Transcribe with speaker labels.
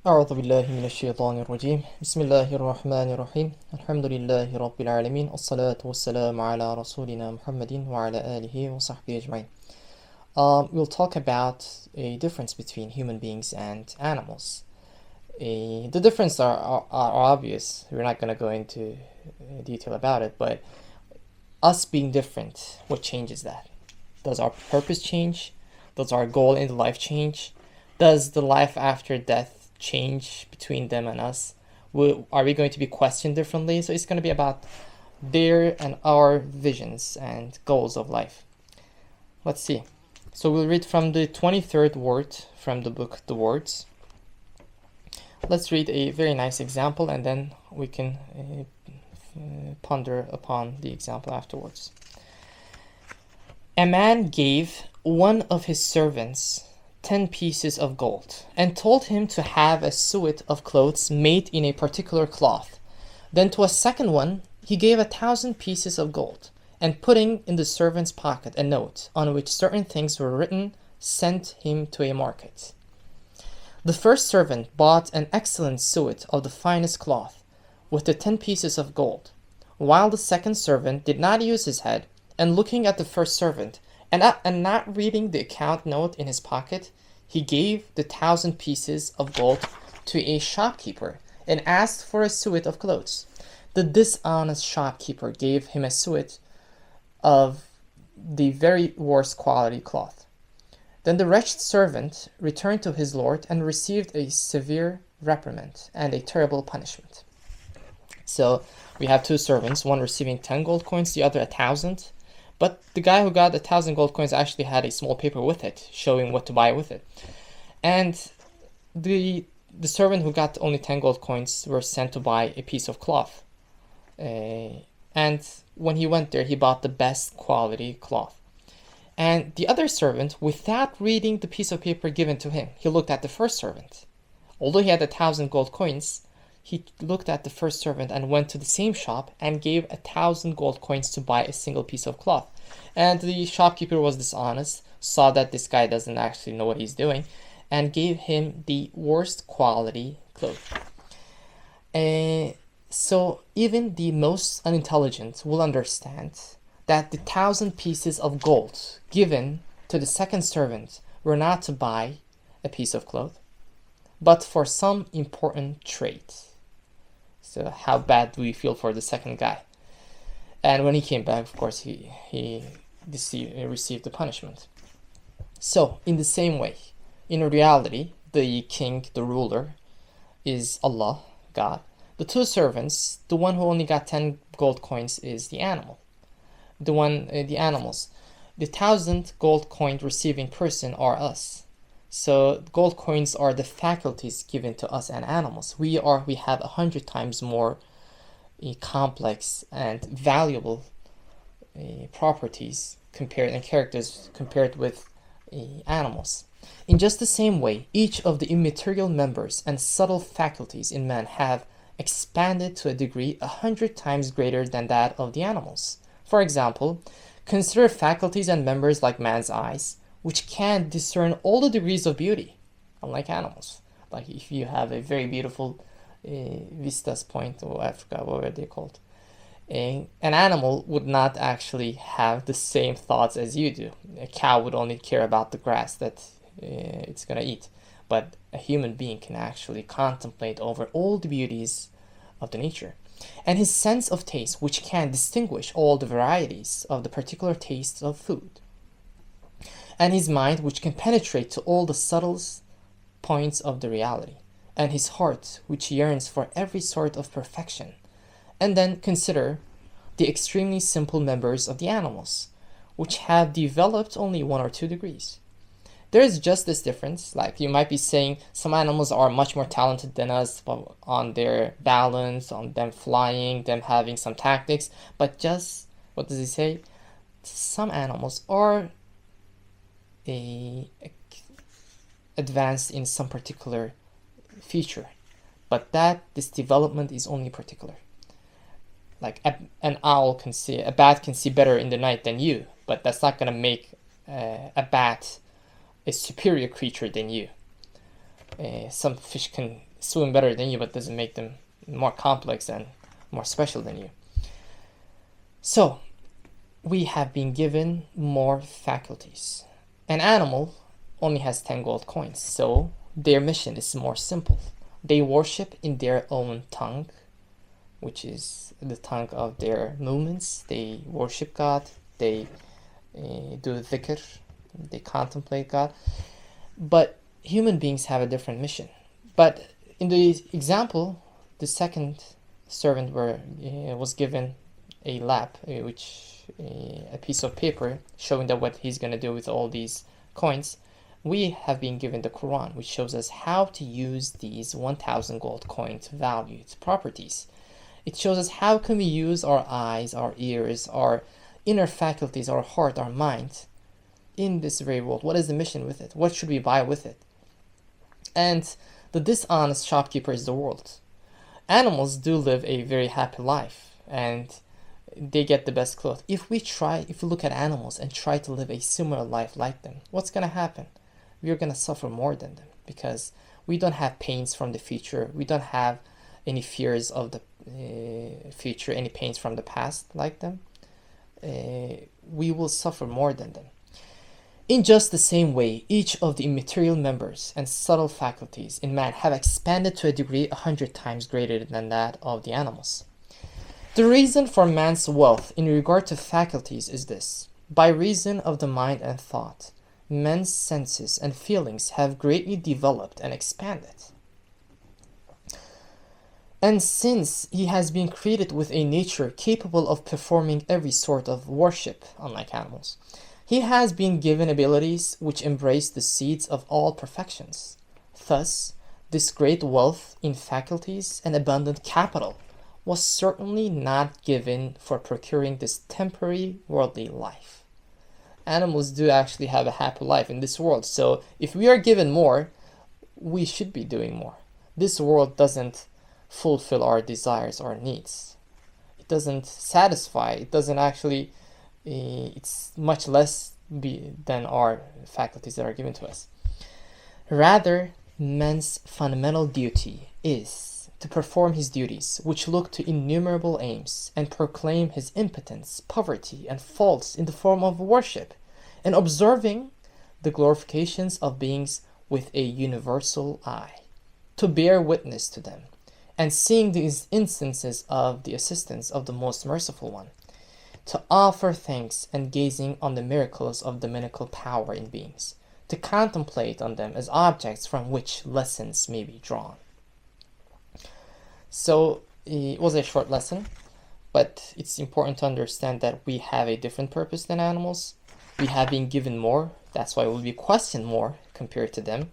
Speaker 1: أعوذ بالله من الشيطان الرجيم بسم الله الرحمن الرحيم الحمد لله رب العالمين الصلاة والسلام على رسولنا محمد وعلى آله وصحبه أجمعين. We'll talk about a difference between human beings and animals. The difference are obvious. We're not going to go into detail about it, but us being different, what changes that? Does our purpose change? Does our goal in life change? Does the life after death change between them and us? Are we going to be questioned differently? So it's going to be about their and our visions and goals of life. Let's see. So we'll read from the 23rd word from the book The Words. Let's read a very nice example and then we can ponder upon the example afterwards. A man gave one of his servants 10 pieces of gold and told him to have a suit of clothes made in a particular cloth. Then to a second one he gave 1,000 pieces of gold, and putting in the servant's pocket a note on which certain things were written, sent him to a market. The first servant bought an excellent suit of the finest cloth with the 10 pieces of gold, while the second servant did not use his head, and looking at the first servant and not reading the account note in his pocket, he gave the 1,000 pieces of gold to a shopkeeper and asked for a suit of clothes. The dishonest shopkeeper gave him a suit of the very worst quality cloth. Then the wretched servant returned to his lord and received a severe reprimand and a terrible punishment. So we have two servants, one receiving 10 gold coins, the other 1,000. But the guy who got 1,000 gold coins actually had a small paper with it, showing what to buy with it. And the servant who got only 10 gold coins were sent to buy a piece of cloth. And when he went there, he bought the best quality cloth. And the other servant, without reading the piece of paper given to him, he looked at the first servant. Although he had 1,000 gold coins, he looked at the first servant and went to the same shop and gave 1,000 gold coins to buy a single piece of cloth. And the shopkeeper was dishonest, saw that this guy doesn't actually know what he's doing, and gave him the worst quality cloth. So even the most unintelligent will understand that the 1,000 pieces of gold given to the second servant were not to buy a piece of cloth, but for some important trade. So how bad do we feel for the second guy? And when he came back, of course, he received the punishment. So in the same way, in reality, the king, the ruler, is Allah, God. The two servants, the one who only got 10 gold coins is the animal. The animals. The 1,000 gold coin receiving person are us. So gold coins are the faculties given to us and animals. We have 100 times more complex and valuable properties and characters compared with animals. In just the same way, each of the immaterial members and subtle faculties in man have expanded to a degree 100 times greater than that of the animals. For example, consider faculties and members like man's eyes, which can discern all the degrees of beauty, unlike animals. Like if you have a very beautiful vistas point, or I forgot what were they called. An animal would not actually have the same thoughts as you do. A cow would only care about the grass that it's going to eat. But a human being can actually contemplate over all the beauties of the nature. And his sense of taste, which can distinguish all the varieties of the particular tastes of food. And his mind, which can penetrate to all the subtlest points of the reality, and his heart, which yearns for every sort of perfection. And then consider the extremely simple members of the animals, which have developed only 1 or 2 degrees. There is just this difference. Like you might be saying some animals are much more talented than us on their balance, on them flying, them having some tactics, but just, what does he say? Some animals are advanced in some particular feature, but this development is only particular. Like an owl can see, a bat can see better in the night than you, but that's not going to make a bat a superior creature than you. Some fish can swim better than you, but doesn't make them more complex and more special than you. So, we have been given more faculties. An animal only has 10 gold coins, so their mission is more simple. They worship in their own tongue, which is the tongue of their movements. They worship God, they do dhikr, they contemplate God. But human beings have a different mission. But in the example, the second servant was given a lap, a piece of paper showing that what he's going to do with all these coins. We have been given the Quran, which shows us how to use these 1,000 gold coins value, its properties. It shows us how can we use our eyes, our ears, our inner faculties, our heart, our mind in this very world. What is the mission with it? What should we buy with it? And the dishonest shopkeeper is the world. Animals do live a very happy life, and they get the best clothes. If we look at animals and try to live a similar life like them, what's going to happen? We're going to suffer more than them, because we don't have pains from the future. We don't have any fears of the future, any pains from the past like them. We will suffer more than them. In just the same way, each of the immaterial members and subtle faculties in man have expanded to a degree 100 times greater than that of the animals. The reason for man's wealth in regard to faculties is this: by reason of the mind and thought, men's senses and feelings have greatly developed and expanded. And since he has been created with a nature capable of performing every sort of worship, unlike animals, he has been given abilities which embrace the seeds of all perfections. Thus, this great wealth in faculties and abundant capital was certainly not given for procuring this temporary worldly life. Animals do actually have a happy life in this world, so if we are given more, we should be doing more. This world doesn't fulfill our desires or needs. It doesn't satisfy, it doesn't actually, it's much less than our faculties that are given to us. Rather, man's fundamental duty is to perform his duties, which look to innumerable aims, and proclaim his impotence, poverty, and faults in the form of worship, and observing the glorifications of beings with a universal eye, to bear witness to them, and seeing these instances of the assistance of the most merciful one, to offer thanks and gazing on the miracles of dominical power in beings, to contemplate on them as objects from which lessons may be drawn. So it was a short lesson, but it's important to understand that we have a different purpose than animals. We have been given more, that's why we'll be questioned more compared to them.